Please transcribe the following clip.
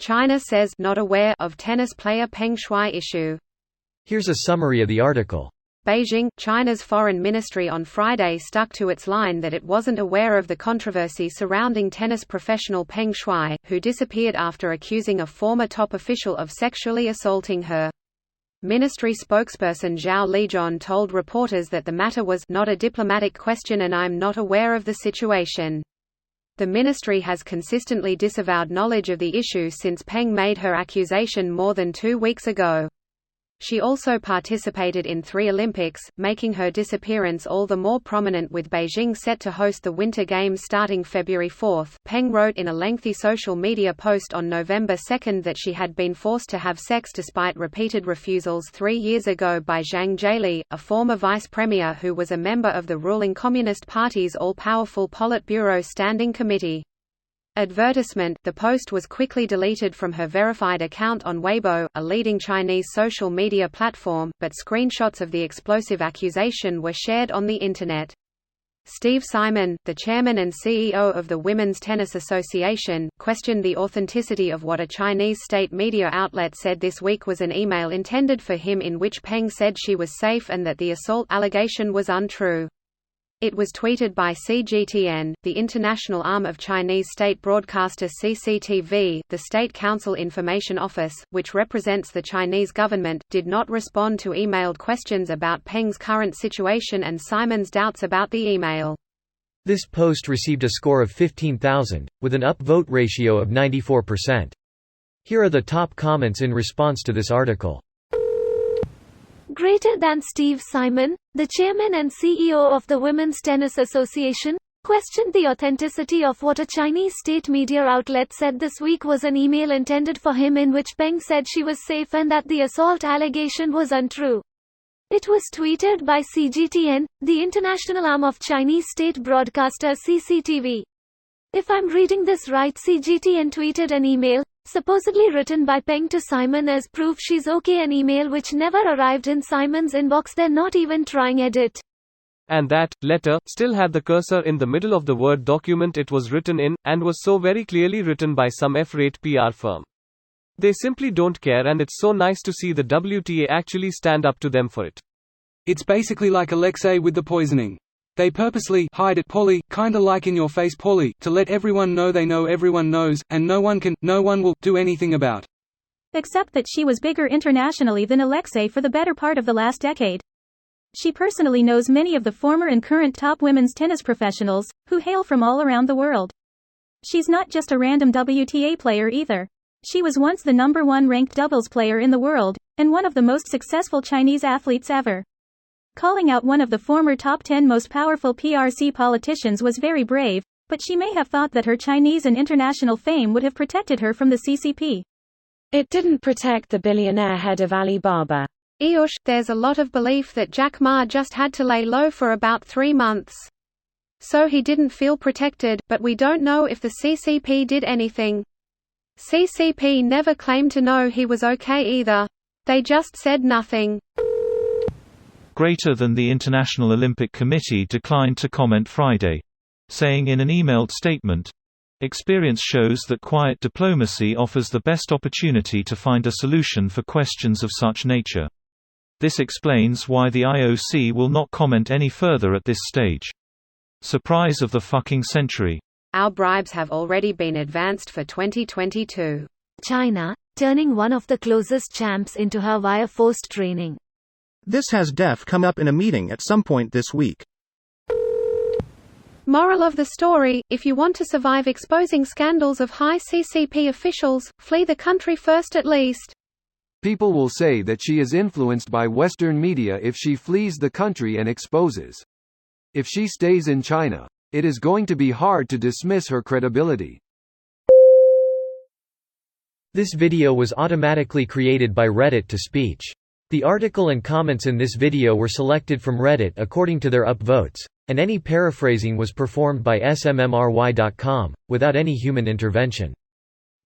China says not aware of tennis player Peng Shuai issue. Here's a summary of the article. Beijing, China's foreign ministry on Friday stuck to its line that it wasn't aware of the controversy surrounding tennis professional Peng Shuai, who disappeared after accusing a former top official of sexually assaulting her. Ministry spokesperson Zhao Lijian told reporters that the matter was not a diplomatic question and I'm not aware of the situation. The ministry has consistently disavowed knowledge of the issue since Peng made her accusation more than 2 weeks ago. She also participated in 3 Olympics, making her disappearance all the more prominent with Beijing set to host the Winter Games starting February 4. Peng wrote in a lengthy social media post on November 2 that she had been forced to have sex despite repeated refusals 3 years ago by Zhang Jieli, a former vice premier who was a member of the ruling Communist Party's all-powerful Politburo Standing Committee. Advertisement. The post was quickly deleted from her verified account on Weibo, a leading Chinese social media platform, but screenshots of the explosive accusation were shared on the Internet. Steve Simon, the chairman and CEO of the Women's Tennis Association, questioned the authenticity of what a Chinese state media outlet said this week was an email intended for him in which Peng said she was safe and that the assault allegation was untrue. It was tweeted by CGTN, the international arm of Chinese state broadcaster CCTV. The State Council Information Office, which represents the Chinese government, did not respond to emailed questions about Peng's current situation and Simon's doubts about the email. This post received a score of 15,000, with an upvote ratio of 94%. Here are the top comments in response to this article. Greater than Steve Simon, the chairman and CEO of the Women's Tennis Association, questioned the authenticity of what a Chinese state media outlet said this week was an email intended for him in which Peng said she was safe and that the assault allegation was untrue. It was tweeted by CGTN, the international arm of Chinese state broadcaster CCTV. If I'm reading this right, CGTN tweeted an email, supposedly written by Peng to Simon as proof she's okay, an email which never arrived in Simon's inbox, they're not even trying edit. And that letter still had the cursor in the middle of the Word document it was written in, and was so very clearly written by some F-rate PR firm. They simply don't care, and it's so nice to see the WTA actually stand up to them for it. It's basically like Alexei with the poisoning. They purposely hide it, Polly, kinda like in your face, Polly, to let everyone know they know everyone knows, and no one will do anything about. Except that she was bigger internationally than Alexei for the better part of the last decade. She personally knows many of the former and current top women's tennis professionals, who hail from all around the world. She's not just a random WTA player either. She was once the #1 ranked doubles player in the world, and one of the most successful Chinese athletes ever. Calling out one of the former top 10 most powerful PRC politicians was very brave, but she may have thought that her Chinese and international fame would have protected her from the CCP. It didn't protect the billionaire head of Alibaba. Eosh, there's a lot of belief that Jack Ma just had to lay low for about 3 months. So he didn't feel protected, but we don't know if the CCP did anything. CCP never claimed to know he was okay either. They just said nothing. Greater than the International Olympic Committee declined to comment Friday, saying in an emailed statement, "Experience shows that quiet diplomacy offers the best opportunity to find a solution for questions of such nature. This explains why the IOC will not comment any further at this stage." Surprise of the fucking century. Our bribes have already been advanced for 2022. China, turning one of the closest champs into her via forced training. This has def come up in a meeting at some point this week. Moral of the story, if you want to survive exposing scandals of high CCP officials, flee the country first at least. People will say that she is influenced by Western media if she flees the country and exposes. If she stays in China, it is going to be hard to dismiss her credibility. This video was automatically created by Reddit to speech. The article and comments in this video were selected from Reddit according to their upvotes, and any paraphrasing was performed by smmry.com, without any human intervention.